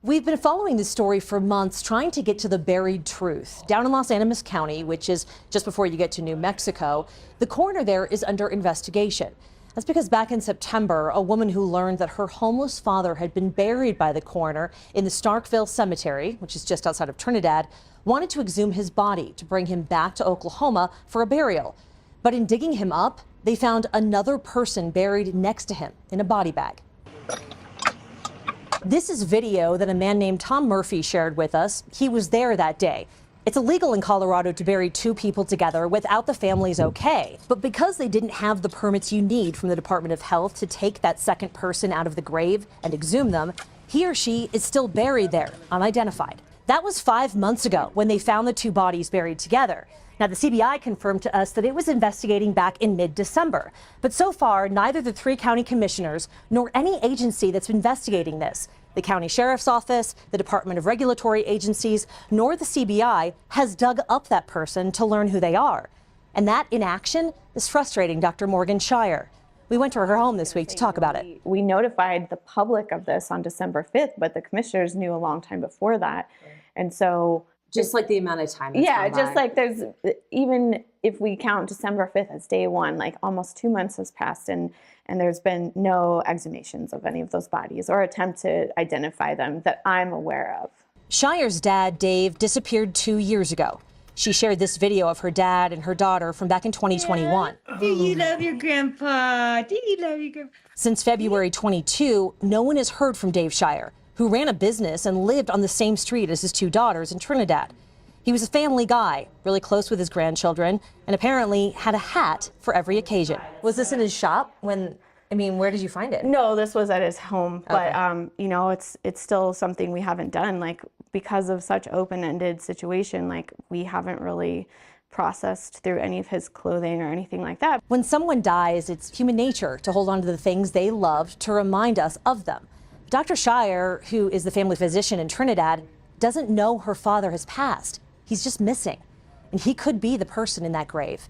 We've been following this story for months, trying to get to the buried truth. Down in Los Animas County, which is just before you get to New Mexico, the coroner there is under investigation. That's because back in September, a woman who learned that her homeless father had been buried by the coroner in the Starkville Cemetery, which is just outside of Trinidad, wanted to exhume his body to bring him back to Oklahoma for a burial. But in digging him up, they found another person buried next to him in a body bag. This is video that a man named Tom Murphy shared with us. He was there that day. It's illegal in Colorado to bury two people together without the family's okay. But because they didn't have the permits you need from the Department of Health to take that second person out of the grave and exhume them, he or she is still buried there, unidentified. That was 5 months ago when they found the two bodies buried together. Now, the CBI confirmed to us that it was investigating back in mid-December. But so far, neither the three county commissioners nor any agency that's investigating this, the county sheriff's office, the Department of Regulatory Agencies, nor the CBI has dug up that person to learn who they are. And that inaction is frustrating Dr. Morgan Shire. We went to her home this week to talk about it. We notified the public of this on December 5th, but the commissioners knew a long time before that. And so just like the amount of time that's yeah, gone just by. like there's, even if we count December 5th as day one, like almost 2 months has passed and there's been no exhumations of any of those bodies or attempt to identify them that I'm aware of. Shire's dad, Dave, disappeared 2 years ago. She shared this video of her dad and her daughter from back in 2021. Do you love your grandpa? Do you love your grandpa? Since February 22, no one has heard from Dave Shire, who ran a business and lived on the same street as his two daughters in Trinidad. He was a family guy, really close with his grandchildren, and apparently had a hat for every occasion. Was this in his shop when, I mean, where did you find it? No, this was at his home, but Okay. you know, it's still something we haven't done, like because of such open-ended situation, like we haven't really processed through any of his clothing or anything like that. When someone dies, it's human nature to hold on to the things they loved to remind us of them. Dr. Shire, who is the family physician in Trinidad, doesn't know her father has passed. He's just missing, and he could be the person in that grave.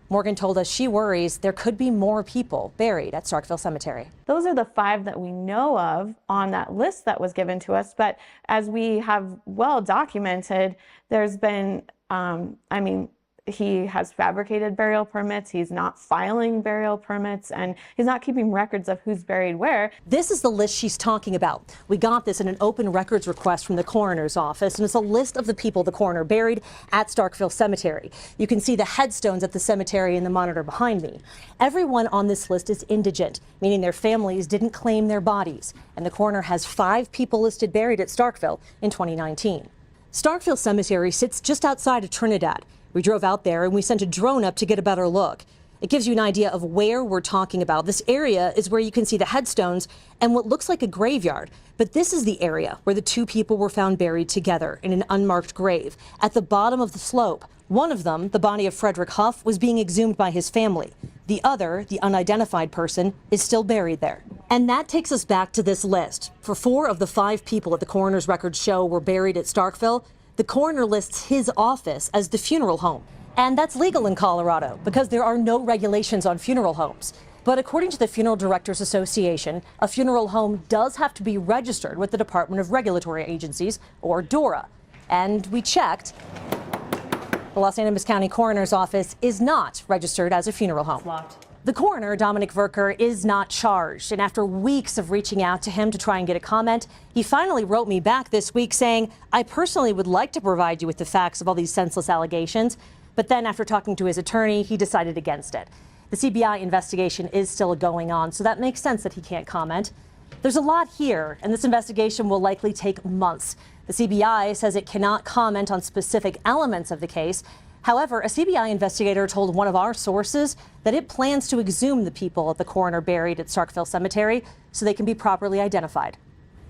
Morgan told us she worries there could be more people buried at Starkville Cemetery. Those are the 5 that we know of on that list that was given to us, but as we have well documented, there's been, I mean, he has fabricated burial permits, he's not filing burial permits, and he's not keeping records of who's buried where. This is the list she's talking about. We got this in an open records request from the coroner's office, and it's a list of the people the coroner buried at Starkville Cemetery. You can see the headstones at the cemetery in the monitor behind me. Everyone on this list is indigent, meaning their families didn't claim their bodies, and the coroner has 5 people listed buried at Starkville in 2019. Starkville Cemetery sits just outside of Trinidad. We drove out there and we sent a drone up to get a better look. It gives you an idea of where we're talking about. This area is where you can see the headstones and what looks like a graveyard. But this is the area where the 2 people were found buried together in an unmarked grave at the bottom of the slope. One of them, the body of Frederick Huff, was being exhumed by his family. The other, the unidentified person, is still buried there. And that takes us back to this list. For 4 of the 5 people at the coroner's records show were buried at Starkville, the coroner lists his office as the funeral home. And that's legal in Colorado because there are no regulations on funeral homes. But according to the Funeral Directors Association, a funeral home does have to be registered with the Department of Regulatory Agencies, or DORA. And we checked. The Los Animas County Coroner's Office is not registered as a funeral home. The coroner, Dominic Verker, is not charged, and after weeks of reaching out to him to try and get a comment, he finally wrote me back this week saying, I personally would like to provide you with the facts of all these senseless allegations, but then after talking to his attorney, he decided against it. The CBI investigation is still going on, so that makes sense that he can't comment. There's a lot here, and this investigation will likely take months. The CBI says it cannot comment on specific elements of the case. However, a CBI investigator told one of our sources that it plans to exhume the people at the coroner buried at Starkville Cemetery so they can be properly identified.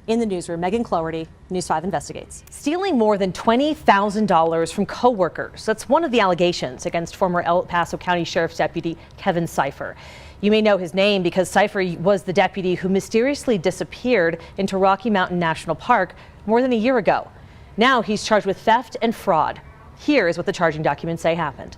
In the newsroom, Megan Cloherty, News 5 Investigates. Stealing more than $20,000 from coworkers. That's one of the allegations against former El Paso County Sheriff's Deputy Kevin Cipher. You may know his name because Cipher was the deputy who mysteriously disappeared into Rocky Mountain National Park more than a year ago. Now he's charged with theft and fraud. Here is what the charging documents say happened.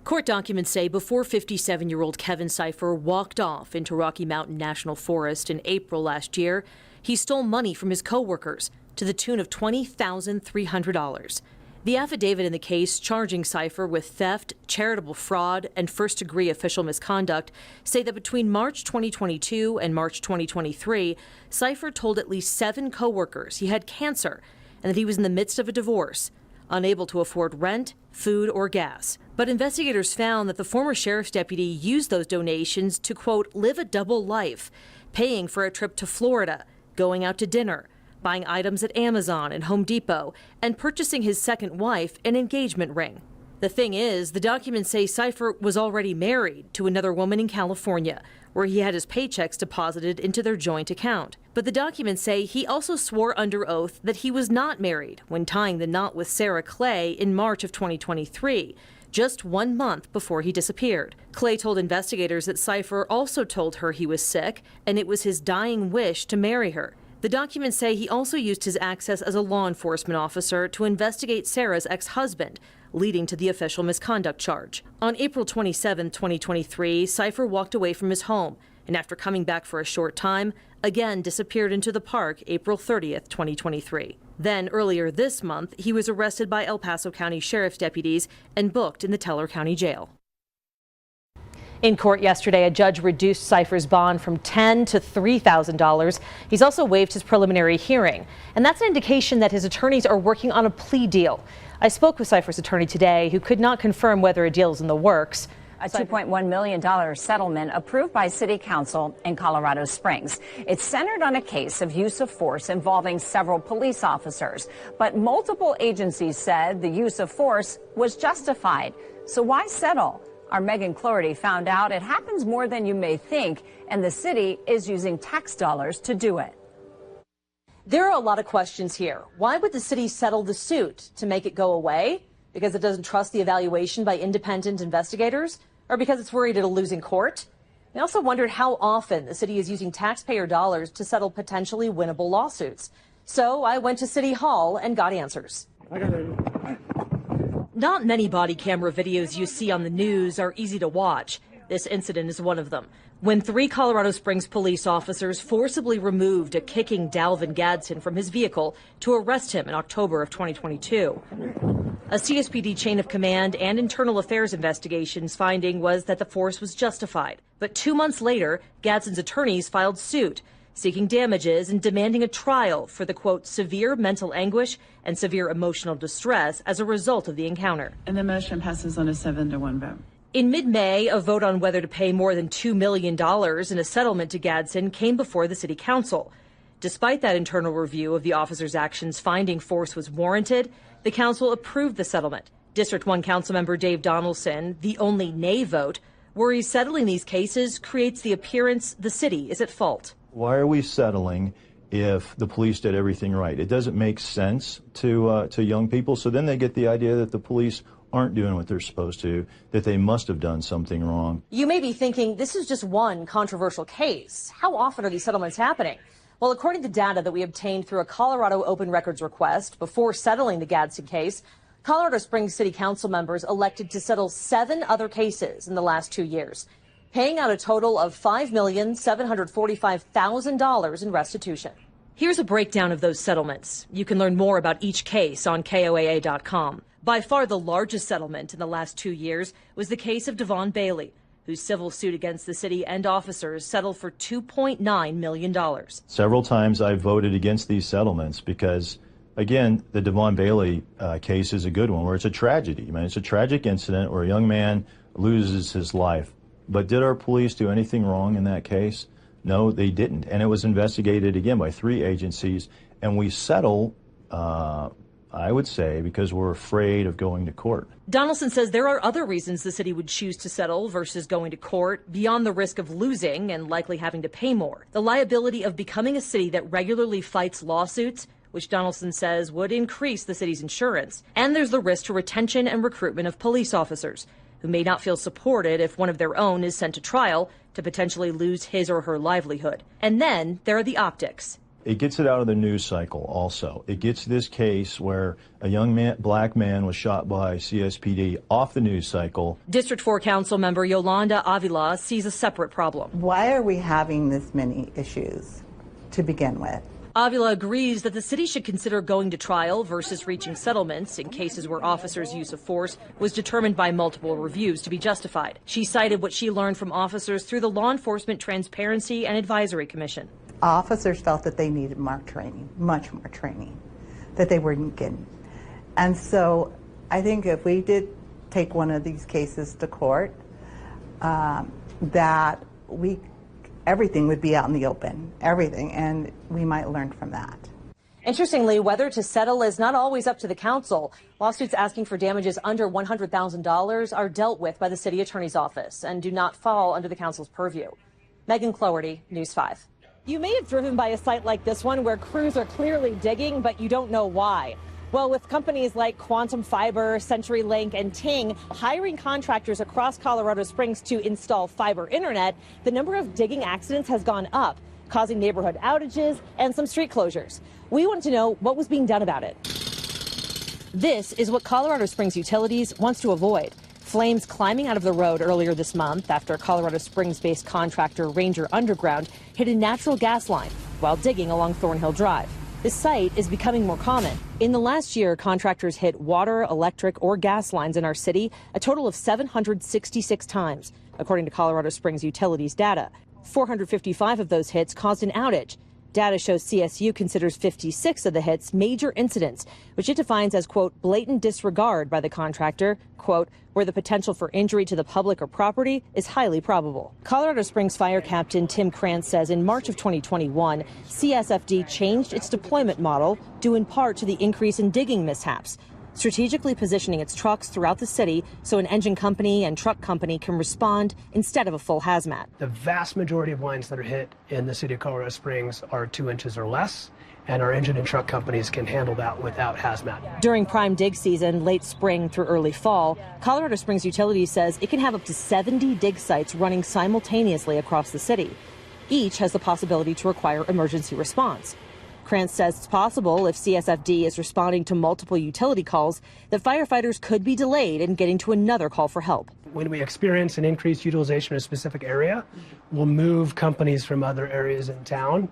Court documents say before 57-year-old Kevin Cipher walked off into Rocky Mountain National Forest in April last year, He stole money from his coworkers to the tune of $20,300. The affidavit in the case charging Cipher with theft, charitable fraud, and first-degree official misconduct say that between March 2022 and March 2023, Cipher told at least 7 coworkers he had cancer and that he was in the midst of a divorce, unable to afford rent, food, or gas. But investigators found that the former sheriff's deputy used those donations to, quote, live a double life, paying for a trip to Florida, going out to dinner, buying items at Amazon and Home Depot, and purchasing his second wife an engagement ring. The thing is, the documents say Cipher was already married to another woman in California, where he had his paychecks deposited into their joint account. But the documents say he also swore under oath that he was not married when tying the knot with Sarah Clay in March of 2023, just 1 month before he disappeared. Clay told investigators that Cipher also told her he was sick and it was his dying wish to marry her. The documents say he also used his access as a law enforcement officer to investigate Sarah's ex-husband, leading to the official misconduct charge. On April 27, 2023, Cipher walked away from his home and after coming back for a short time, again disappeared into the park April 30th, 2023. Then earlier this month, he was arrested by El Paso County Sheriff's deputies and booked in the Teller County Jail. In court yesterday, a judge reduced Cipher's bond from $10,000 to $3,000. He's also waived his preliminary hearing, and that's an indication that his attorneys are working on a plea deal. I spoke with Cipher's attorney today, who could not confirm whether a deal is in the works. A $2.1 million settlement approved by City Council in Colorado Springs. It's centered on a case of use of force involving several police officers, but multiple agencies said the use of force was justified. So why settle? Our Megan Cloherty found out it happens more than you may think, and the city is using tax dollars to do it. There are a lot of questions here. Why would the city settle the suit? To make it go away? Because it doesn't trust the evaluation by independent investigators? Or because it's worried it'll lose in court? I also wondered how often the city is using taxpayer dollars to settle potentially winnable lawsuits. So I went to City Hall and got answers. Not many body camera videos you see on the news are easy to watch. This incident is one of them, when 3 Colorado Springs police officers forcibly removed a kicking Dalvin Gadsden from his vehicle to arrest him in October of 2022. A CSPD chain of command and internal affairs investigations finding was that the force was justified. But 2 months later, Gadsden's attorneys filed suit, seeking damages and demanding a trial for the, quote, severe mental anguish and severe emotional distress as a result of the encounter. And the motion passes on a 7-1 vote. In mid-May, a vote on whether to pay more than $2 million in a settlement to Gadsden came before the city council. Despite that internal review of the officer's actions finding force was warranted, the council approved the settlement. District 1 Councilmember Dave Donaldson, the only nay vote, worries settling these cases creates the appearance the city is at fault. Why are we settling if the police did everything right? It doesn't make sense to young people, so then they get the idea that the police aren't doing what they're supposed to, that they must have done something wrong. You may be thinking, this is just one controversial case. How often are these settlements happening? Well, according to data that we obtained through a Colorado Open Records request before settling the Gadsden case, Colorado Springs City Council members elected to settle 7 other cases in the last 2 years, paying out a total of $5,745,000 in restitution. Here's a breakdown of those settlements. You can learn more about each case on KOAA.com. By far the largest settlement in the last 2 years was the case of Devon Bailey, whose civil suit against the city and officers settled for $2.9 million. Several times I voted against these settlements because, again, the Devon Bailey case is a good one where it's a tragedy. I mean, it's a tragic incident where a young man loses his life. But did our police do anything wrong in that case? No, they didn't. And it was investigated again by 3 agencies. And we settle, I would say, because we're afraid of going to court. Donaldson says there are other reasons the city would choose to settle versus going to court beyond the risk of losing and likely having to pay more. The liability of becoming a city that regularly fights lawsuits, which Donaldson says would increase the city's insurance. And there's the risk to retention and recruitment of police officers, who may not feel supported if one of their own is sent to trial to potentially lose his or her livelihood. And then there are the optics. It gets it out of the news cycle also. It gets this case where a young black man was shot by CSPD off the news cycle. District 4 Council member Yolanda Avila sees a separate problem. Why are we having this many issues to begin with? Avila agrees that the city should consider going to trial versus reaching settlements in cases where officers' use of force was determined by multiple reviews to be justified. She cited what she learned from officers through the Law Enforcement Transparency and Advisory Commission. Officers felt that they needed more training, much more training, that they weren't getting. And so I think if we did take one of these cases to court, that everything would be out in the open, everything, and we might learn from that. Interestingly, whether to settle is not always up to the council. Lawsuits asking for damages under $100,000 are dealt with by the city attorney's office and do not fall under the council's purview. Megan Cloherty, News 5. You may have driven by a site like this one where crews are clearly digging, but you don't know why. Well, with companies like Quantum Fiber, CenturyLink, and Ting hiring contractors across Colorado Springs to install fiber internet, the number of digging accidents has gone up, causing neighborhood outages and some street closures. We wanted to know what was being done about it. This is what Colorado Springs Utilities wants to avoid. Flames climbing out of the road earlier this month after Colorado Springs-based contractor Ranger Underground hit a natural gas line while digging along Thornhill Drive. This site is becoming more common. In the last year, contractors hit water, electric, or gas lines in our city a total of 766 times, according to Colorado Springs Utilities data. 455 of those hits caused an outage. Data shows CSU considers 56 of the hits major incidents, which it defines as, quote, blatant disregard by the contractor, quote, where the potential for injury to the public or property is highly probable. Colorado Springs Fire Captain Tim Krantz says in March of 2021, CSFD changed its deployment model due in part to the increase in digging mishaps, strategically positioning its trucks throughout the city so an engine company and truck company can respond instead of a full hazmat. The vast majority of lines that are hit in the city of Colorado Springs are 2 inches or less, and our engine and truck companies can handle that without hazmat. During prime dig season, late spring through early fall, Colorado Springs Utilities says it can have up to 70 dig sites running simultaneously across the city. Each has the possibility to require emergency response. Krantz says it's possible if CSFD is responding to multiple utility calls that firefighters could be delayed in getting to another call for help. When we experience an increased utilization in a specific area, we'll move companies from other areas in town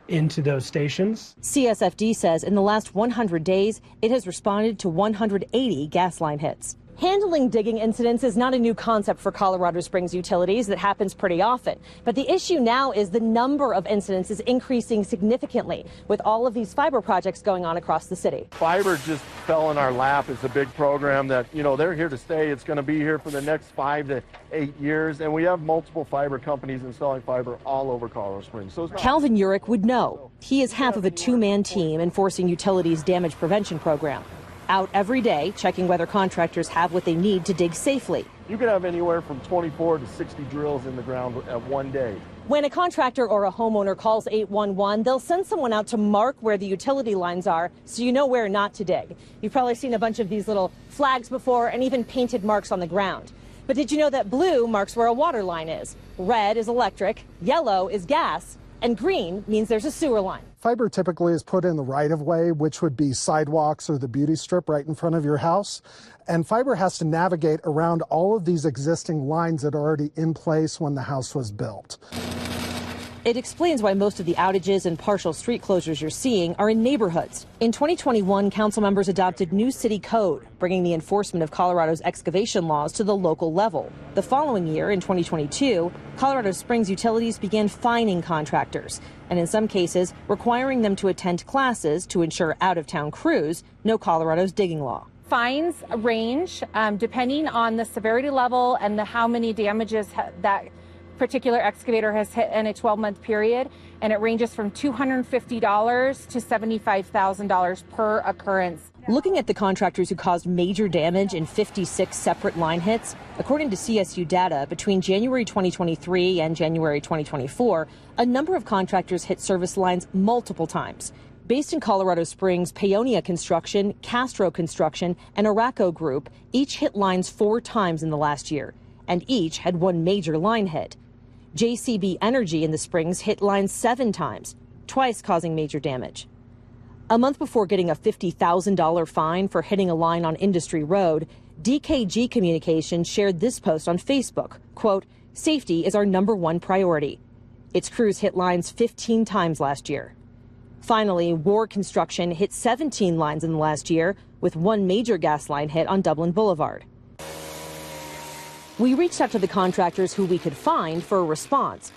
into those stations. CSFD says in the last 100 days, it has responded to 180 gas line hits. Handling digging incidents is not a new concept for Colorado Springs Utilities. That happens pretty often. But the issue now is the number of incidents is increasing significantly with all of these fiber projects going on across the city. Fiber just fell in our lap. It's a big program that, they're here to stay. It's going to be here for the next 5 to 8 years. And we have multiple fiber companies installing fiber all over Colorado Springs. So Calvin Urich would know. He is half of a two-man team enforcing utilities damage prevention program. Out every day, checking whether contractors have what they need to dig safely. You could have anywhere from 24 to 60 drills in the ground at one day. When a contractor or a homeowner calls 811, they'll send someone out to mark where the utility lines are so you know where not to dig. You've probably seen a bunch of these little flags before and even painted marks on the ground. But did you know that blue marks where a water line is? Red is electric, yellow is gas, and green means there's a sewer line. Fiber typically is put in the right-of-way, which would be sidewalks or the beauty strip right in front of your house. And fiber has to navigate around all of these existing lines that are already in place when the house was built. It explains why most of the outages and partial street closures you're seeing are in neighborhoods. In 2021, council members adopted new city code, bringing the enforcement of Colorado's excavation laws to the local level. The following year, in 2022, Colorado Springs Utilities began fining contractors, and in some cases, requiring them to attend classes to ensure out-of-town crews know Colorado's digging law. Fines range depending on the severity level and how many damages that particular excavator has hit in a 12-month period, and it ranges from $250 to $75,000 per occurrence. Looking at the contractors who caused major damage in 56 separate line hits, according to CSU data, between January 2023 and January 2024, a number of contractors hit service lines multiple times. Based in Colorado Springs, Paonia Construction, Castro Construction, and Araco Group each hit lines 4 times in the last year, and each had one major line hit. JCB Energy in the Springs hit lines 7 times, twice causing major damage. A month before getting a $50,000 fine for hitting a line on Industry Road, DKG Communications shared this post on Facebook, quote, "Safety is our #1 priority." Its crews hit lines 15 times last year. Finally, Ward Construction hit 17 lines in the last year, with one major gas line hit on Dublin Boulevard. We reached out to the contractors who we could find for a response.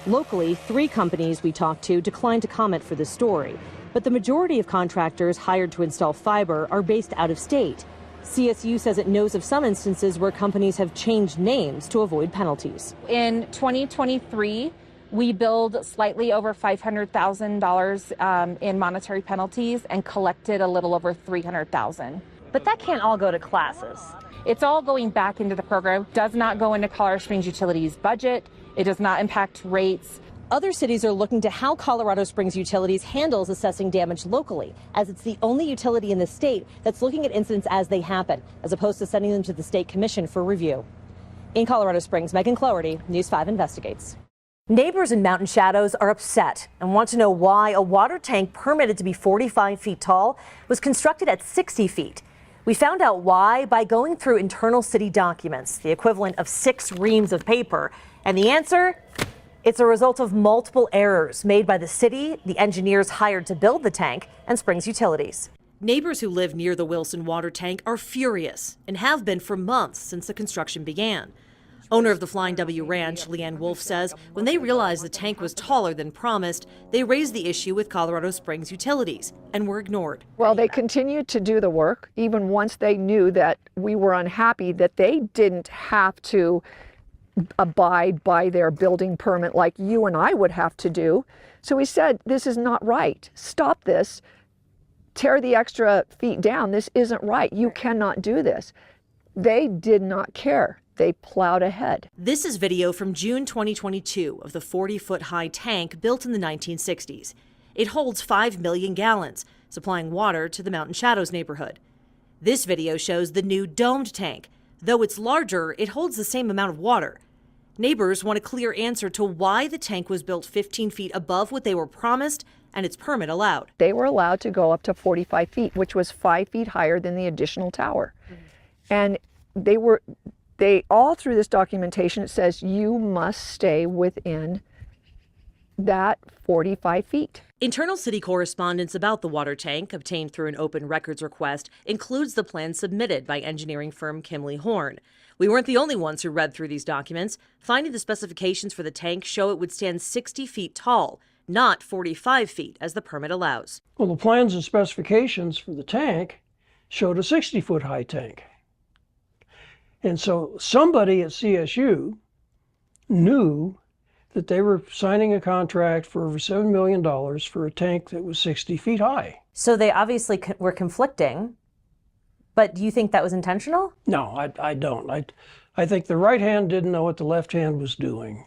Locally, 3 companies we talked to declined to comment for the story, but the majority of contractors hired to install fiber are based out of state. CSU says it knows of some instances where companies have changed names to avoid penalties. In 2023, we billed slightly over $500,000 in monetary penalties and collected a little over $300,000. But that can't all go to classes. It's all going back into the program. Does not go into Colorado Springs Utilities' budget. It does not impact rates. Other cities are looking to how Colorado Springs Utilities handles assessing damage locally, as it's the only utility in the state that's looking at incidents as they happen, as opposed to sending them to the state commission for review. In Colorado Springs, Megan Cloherty, News 5 investigates. Neighbors in Mountain Shadows are upset and want to know why a water tank permitted to be 45 feet tall was constructed at 60 feet. We found out why by going through internal city documents, the equivalent of 6 reams of paper. And the answer? It's a result of multiple errors made by the city, the engineers hired to build the tank, and Springs Utilities. Neighbors who live near the Wilson water tank are furious and have been for months since the construction began. Owner of the Flying W Ranch, Leanne Wolf, says when they realized the tank was taller than promised, they raised the issue with Colorado Springs Utilities and were ignored. Well, they continued to do the work even once they knew that we were unhappy, that they didn't have to abide by their building permit like you and I would have to do. So we said, this is not right. Stop this. Tear the extra feet down. This isn't right. You cannot do this. They did not care. They plowed ahead. This is video from June 2022 of the 40-foot-high tank built in the 1960s. It holds 5 million gallons, supplying water to the Mountain Shadows neighborhood. This video shows the new domed tank. Though it's larger, it holds the same amount of water. Neighbors want a clear answer to why the tank was built 15 feet above what they were promised and its permit allowed. They were allowed to go up to 45 feet, which was 5 feet higher than the additional tower. And they all through this documentation, it says you must stay within that 45 feet. Internal city correspondence about the water tank, obtained through an open records request, includes the plan submitted by engineering firm Kimley Horn. We weren't the only ones who read through these documents. Finding the specifications for the tank show it would stand 60 feet tall, not 45 feet as the permit allows. Well, the plans and specifications for the tank showed a 60-foot-high tank. And so somebody at CSU knew that they were signing a contract for over $7 million for a tank that was 60 feet high. So they obviously were conflicting, but do you think that was intentional? No, I don't. I think the right hand didn't know what the left hand was doing,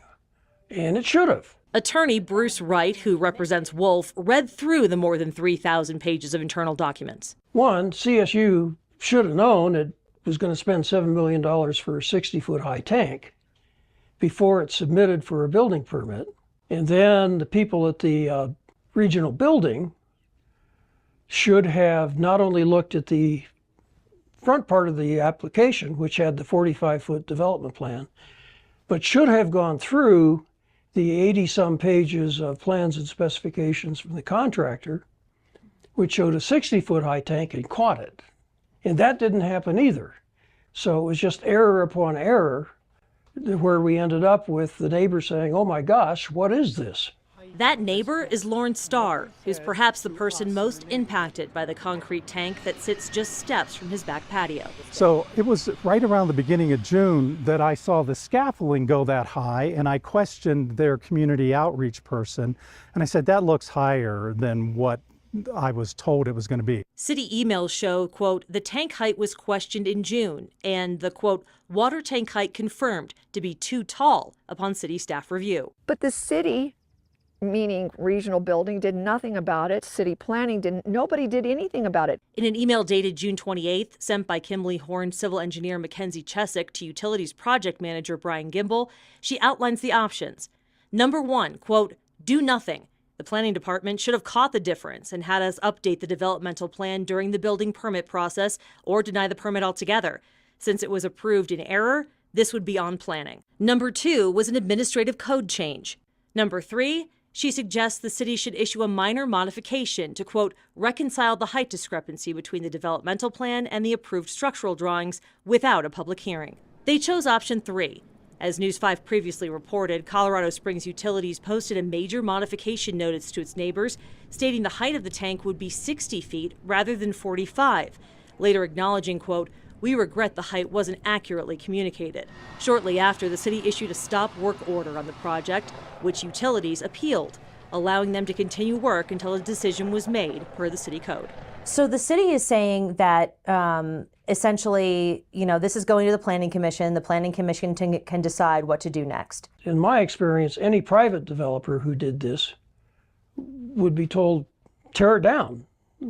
and it should have. Attorney Bruce Wright, who represents Wolf, read through the more than 3,000 pages of internal documents. One, CSU should have known it was going to spend $7 million for a 60-foot-high tank before it submitted for a building permit. And then the people at the regional building should have not only looked at the front part of the application, which had the 45-foot development plan, but should have gone through the 80-some pages of plans and specifications from the contractor, which showed a 60-foot-high tank, and caught it. And that didn't happen either. So it was just error upon error where we ended up with the neighbor saying, oh my gosh, what is this? That neighbor is Lauren Starr, who's perhaps the person most impacted by the concrete tank that sits just steps from his back patio. So it was right around the beginning of June that I saw the scaffolding go that high, and I questioned their community outreach person, and I said, that looks higher than what I was told it was going to be. City emails show, quote, the tank height was questioned in June, and the, quote, water tank height confirmed to be too tall upon city staff review. But the city, meaning regional building, did nothing about it. City planning didn't, nobody did anything about it. In an email dated June 28th, sent by Kimley Horn civil engineer Mackenzie Chesick to Utilities project manager Brian Gimble, she outlines the options. Number 1, quote, do nothing. The planning department should have caught the difference and had us update the developmental plan during the building permit process or deny the permit altogether. Since it was approved in error, this would be on planning. Number 2 was an administrative code change. Number 3, She suggests the city should issue a minor modification to, quote, reconcile the height discrepancy between the developmental plan and the approved structural drawings without a public hearing. They chose option 3. As News 5 previously reported, Colorado Springs Utilities posted a major modification notice to its neighbors, stating the height of the tank would be 60 feet rather than 45, later acknowledging, quote, we regret the height wasn't accurately communicated. Shortly after, the city issued a stop work order on the project, which utilities appealed, allowing them to continue work until a decision was made per the city code. So the city is saying that essentially, this is going to the Planning Commission. The Planning Commission can decide what to do next. In my experience, any private developer who did this would be told, tear it down,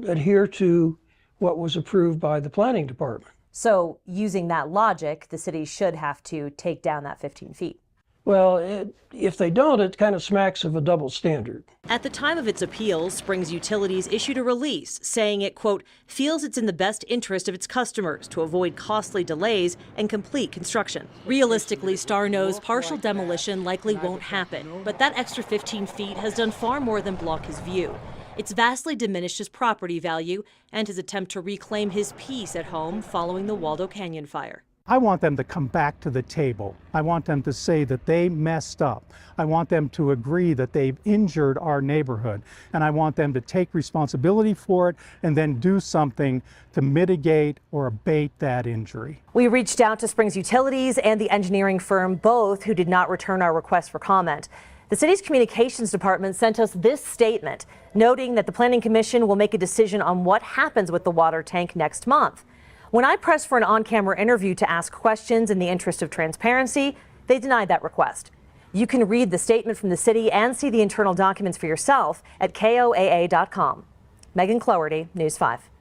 adhere to what was approved by the planning department. So using that logic, the city should have to take down that 15 feet. Well, if they don't, it kind of smacks of a double standard. At the time of its appeals, Springs Utilities issued a release saying it, quote, feels it's in the best interest of its customers to avoid costly delays and complete construction. Realistically, Star knows partial demolition likely won't happen, but that extra 15 feet has done far more than block his view. It's vastly diminished his property value and his attempt to reclaim his peace at home following the Waldo Canyon fire. I want them to come back to the table. I want them to say that they messed up. I want them to agree that they've injured our neighborhood. And I want them to take responsibility for it and then do something to mitigate or abate that injury. We reached out to Springs Utilities and the engineering firm, both who did not return our request for comment. The city's communications department sent us this statement, noting that the Planning Commission will make a decision on what happens with the water tank next month. When I pressed for an on-camera interview to ask questions in the interest of transparency, they denied that request. You can read the statement from the city and see the internal documents for yourself at KOAA.com. Megan Cloherty, News 5.